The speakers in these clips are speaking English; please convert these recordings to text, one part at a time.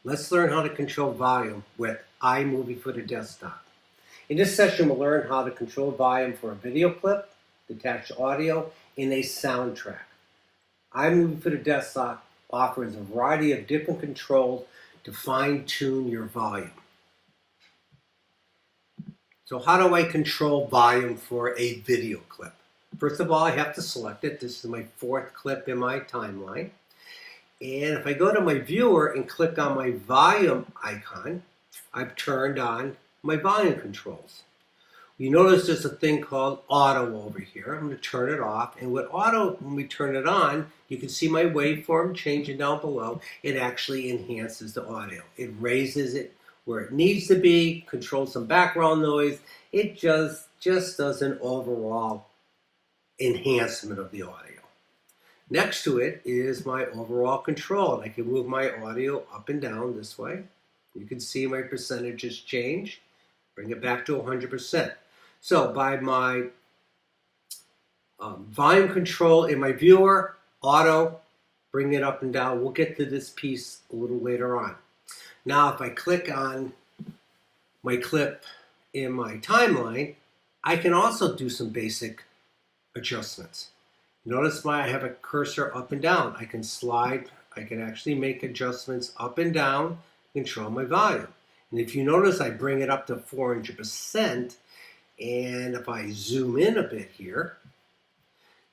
Let's learn how to control volume with iMovie for the desktop. In this session, we'll learn how to control volume for a video clip, detached audio, and a soundtrack. iMovie for the desktop offers a variety of different controls to fine-tune your volume. So how do I control volume for a video clip? First of all, I have to select it. This is my fourth clip in my timeline. And if I go to my viewer and click on my volume icon, I've turned on my volume controls. You notice there's a thing called auto over here. I'm going to turn it off. And with auto, when we turn it on, you can see my waveform changing down below. It actually enhances the audio. It raises it where it needs to be, controls some background noise. It just does an overall enhancement of the audio. Next to it is my overall control. I can move my audio up and down this way. You can see my percentages change. Bring it back to 100%. So by my volume control in my viewer, auto, bring it up and down. We'll get to this piece a little later on. Now if I click on my clip in my timeline, I can also do some basic adjustments. Notice I have a cursor up and down. I can slide, I can actually make adjustments up and down, control my volume. And if you notice, I bring it up to 400%, and if I zoom in a bit here,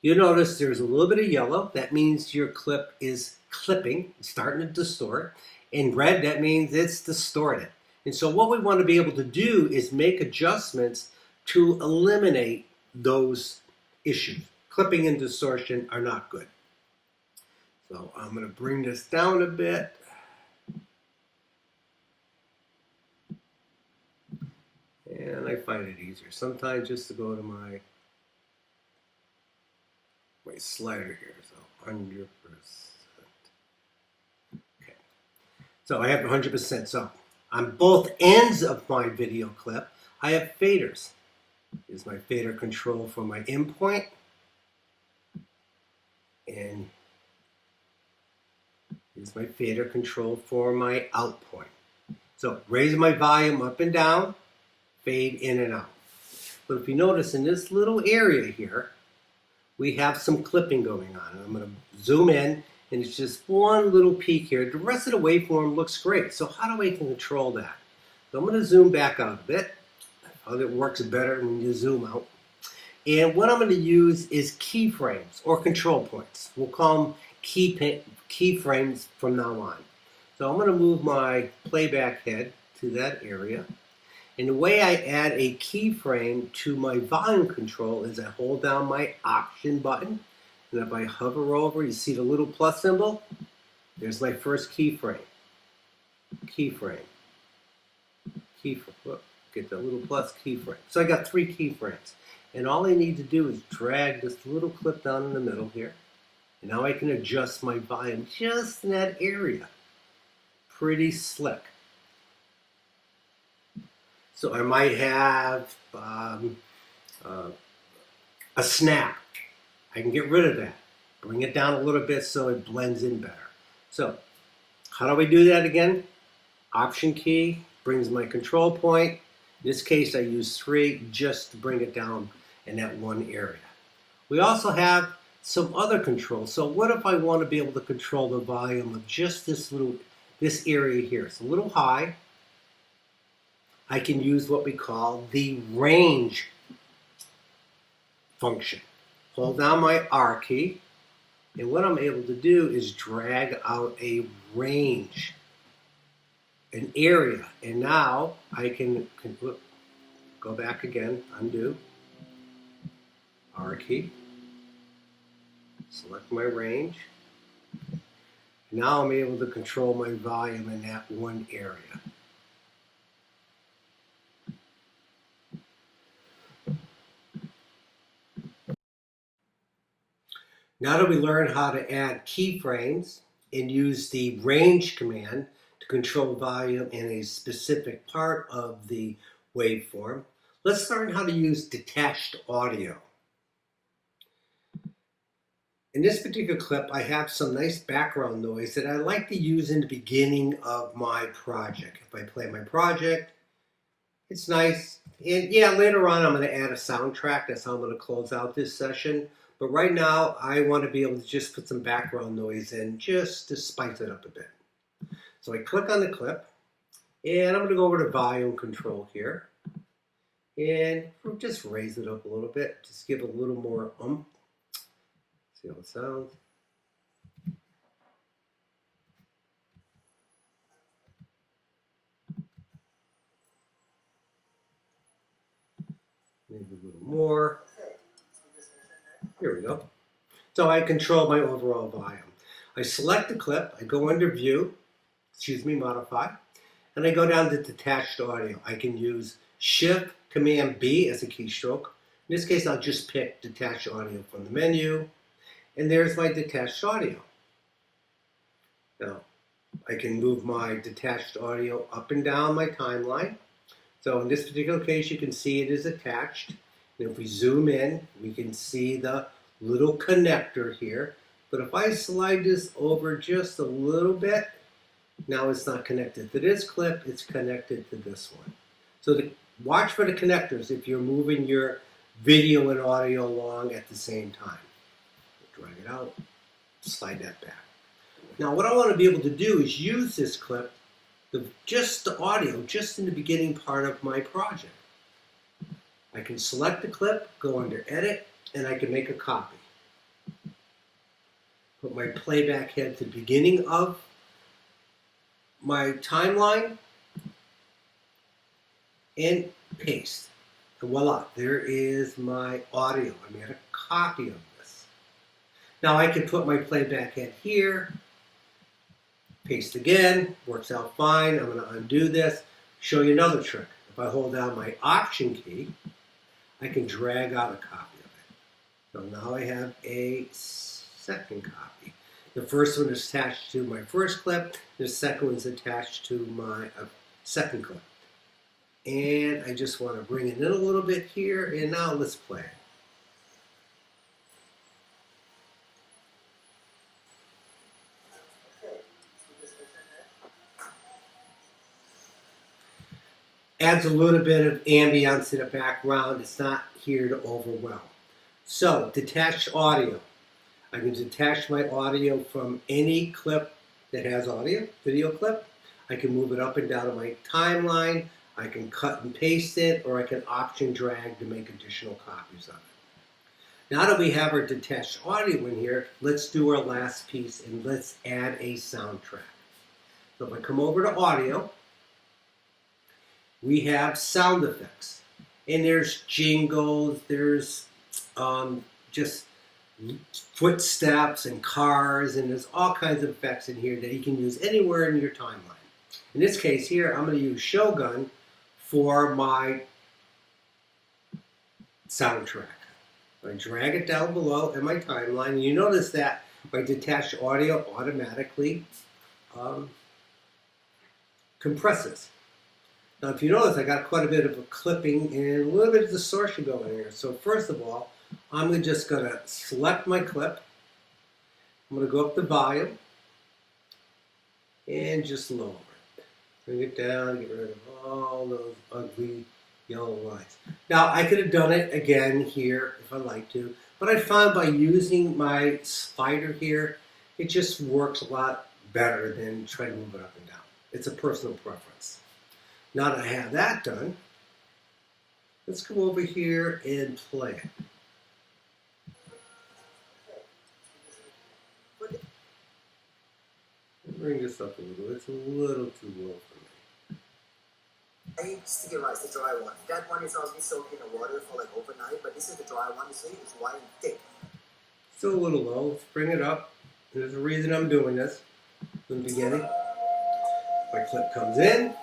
you notice there's a little bit of yellow. That means your clip is clipping, it's starting to distort. In red, that means it's distorted. And so what we want to be able to do is make adjustments to eliminate those issues. Clipping and distortion are not good. So I'm going to bring this down a bit. And I find it easier sometimes just to go to my slider here. So 100%. Okay. So I have 100%. So on both ends of my video clip, I have faders. Here's my fader control for my in point. And here's my fader control for my out point. So raise my volume up and down, fade in and out. But if you notice in this little area here, we have some clipping going on. I'm going to zoom in, and it's just one little peak here. The rest of the waveform looks great. So how do I control that? So I'm going to zoom back out a bit. It works better when you zoom out. And what I'm going to use is keyframes or control points. We'll call them keyframes from now on. So I'm going to move my playback head to that area. And the way I add a keyframe to my volume control is I hold down my Option button. And if I hover over, you see the little plus symbol? There's my first keyframe. Keyframe. Keyframe. Get that little plus keyframe. So I got 3 keyframes. And all I need to do is drag this little clip down in the middle here. And now I can adjust my volume just in that area. Pretty slick. So I might have a snap. I can get rid of that. Bring it down a little bit so it blends in better. So how do I do that again? Option key brings my control point. In this case, I use 3 just to bring it down in that one area. We also have some other controls. So what if I want to be able to control the volume of just this area here? It's a little high. I can use what we call the range function. Hold down my R key, and what I'm able to do is drag out a range, an area, and now I can go back again, undo, R key, select my range. Now I'm able to control my volume in that one area. Now that we learn how to add keyframes and use the range command to control volume in a specific part of the waveform, let's learn how to use detached audio. In this particular clip, I have some nice background noise that I like to use in the beginning of my project. If I play my project, it's nice. And yeah, later on I'm going to add a soundtrack. That's how I'm going to close out this session. But right now, I want to be able to just put some background noise in just to spice it up a bit. So I click on the clip, and I'm going to go over to volume control here. And just raise it up a little bit. Just give it a little more See how it sounds. Maybe a little more. Here we go. So I control my overall volume. I select the clip, I go under View, Modify, and I go down to Detached Audio. I can use Shift Command B as a keystroke. In this case, I'll just pick Detached Audio from the menu, and there's my detached audio. Now, I can move my detached audio up and down my timeline. So in this particular case, you can see it is attached. And if we zoom in, we can see the little connector here. But if I slide this over just a little bit, now it's not connected to this clip, it's connected to this one. So watch for the connectors if you're moving your video and audio along at the same time. Drag it out, slide that back. Now what I want to be able to do is use this clip, just the audio, just in the beginning part of my project. I can select the clip, go under Edit, and I can make a copy. Put my playback head to the beginning of my timeline, and paste. And voila, there is my audio. I made a copy of this. Now I can put my playback head here, paste again, works out fine. I'm going to undo this, show you another trick. If I hold down my Option key, I can drag out a copy of it. So now I have a second copy. The first one is attached to my first clip, the second one is attached to my second clip. And I just want to bring it in a little bit here, and now let's play it. Adds a little bit of ambience to the background. It's not here to overwhelm. So, detached audio. I can detach my audio from any clip that has audio, video clip. I can move it up and down to my timeline. I can cut and paste it, or I can option drag to make additional copies of it. Now that we have our detached audio in here, let's do our last piece and let's add a soundtrack. So if I come over to audio, we have sound effects. And there's jingles, there's just footsteps and cars, and there's all kinds of effects in here that you can use anywhere in your timeline. In this case here, I'm going to use Shogun for my soundtrack. I drag it down below in my timeline, and you notice that my detached audio automatically compresses. Now, if you notice, I got quite a bit of a clipping and a little bit of distortion going here. So first of all, I'm just going to select my clip. I'm going to go up to volume and just lower it. Bring it down, get rid of all those ugly yellow lines. Now, I could have done it again here if I'd like to, but I found by using my slider here, it just works a lot better than trying to move it up and down. It's a personal preference. Now that I have that done, let's come over here and play it. Bring this up a little. It's a little too low for me. I sticky rice, the dry one. That one is already soaked in the water for like overnight, but this is the dry one. You see, it's white and thick. Still a little low. Let's bring it up. There's a reason I'm doing this in the beginning. My clip comes in.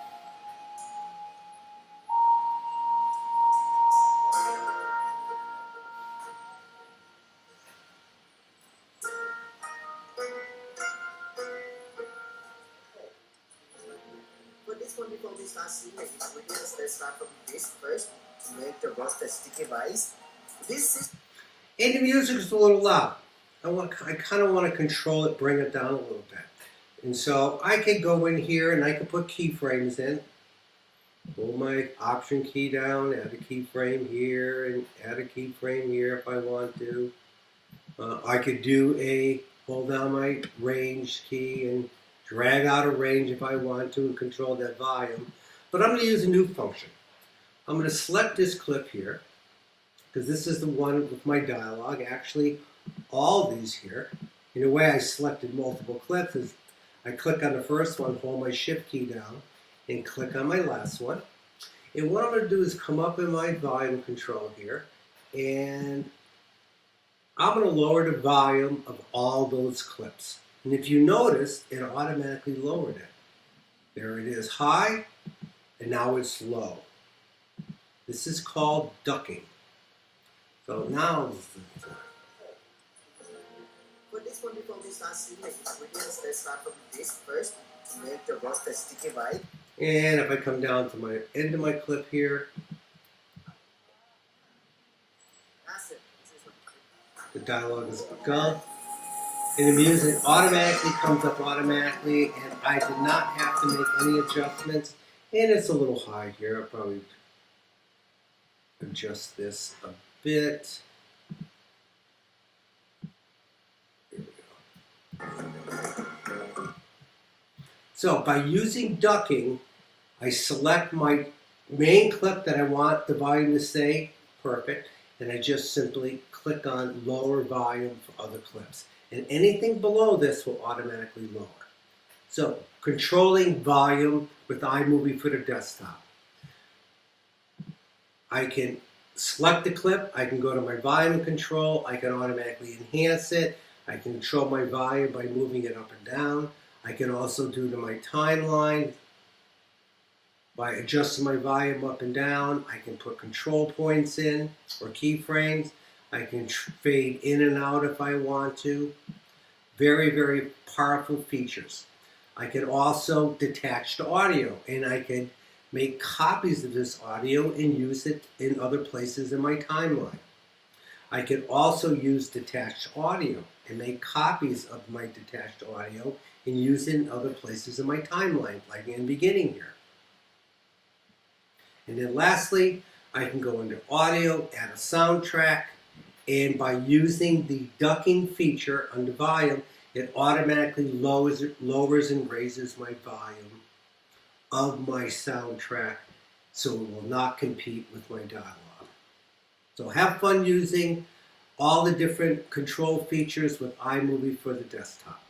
Before we start seeing the ingredients, let's start from this first to make the roasted sticky rice. This is And the music is a little loud. I kind of want to control it, bring it down a little bit. And so I could go in here and I could put keyframes in. Hold my Option key down, add a keyframe here, and add a keyframe here if I want to. I could hold down my range key and drag out a range if I want to and control that volume. But I'm going to use a new function. I'm going to select this clip here, because this is the one with my dialogue. Actually, all these here. In a way, I selected multiple clips. Is I click on the first one, hold my Shift key down, and click on my last one. And what I'm going to do is come up in my volume control here, and I'm going to lower the volume of all those clips. And if you notice, it automatically lowered it. There it is, high, and now it's low. This is called ducking. So now, For this one, before we start seeing the ingredients, let's start from this first. Make the roast the sticky bite. and if I come down to my end of my clip here, That's it. the dialogue is begun. And the music automatically comes up automatically, and I did not have to make any adjustments. And it's a little high here. I'll probably adjust this a bit. There we go. So by using ducking, I select my main clip that I want the volume to stay perfect, and I just simply click on lower volume for other clips. And anything below this will automatically lower. So, controlling volume with iMovie for the desktop. I can select the clip, I can go to my volume control, I can automatically enhance it, I can control my volume by moving it up and down. I can also do to my timeline by adjusting my volume up and down. I can put control points in or keyframes. I can fade in and out if I want to. Very, very powerful features. I can also detach the audio, and I can make copies of this audio and use it in other places in my timeline. I can also use detached audio and make copies of my detached audio and use it in other places in my timeline, like in the beginning here. And then lastly, I can go into audio, add a soundtrack, and by using the ducking feature under volume, it automatically lowers and raises my volume of my soundtrack so it will not compete with my dialogue. So have fun using all the different control features with iMovie for the desktop.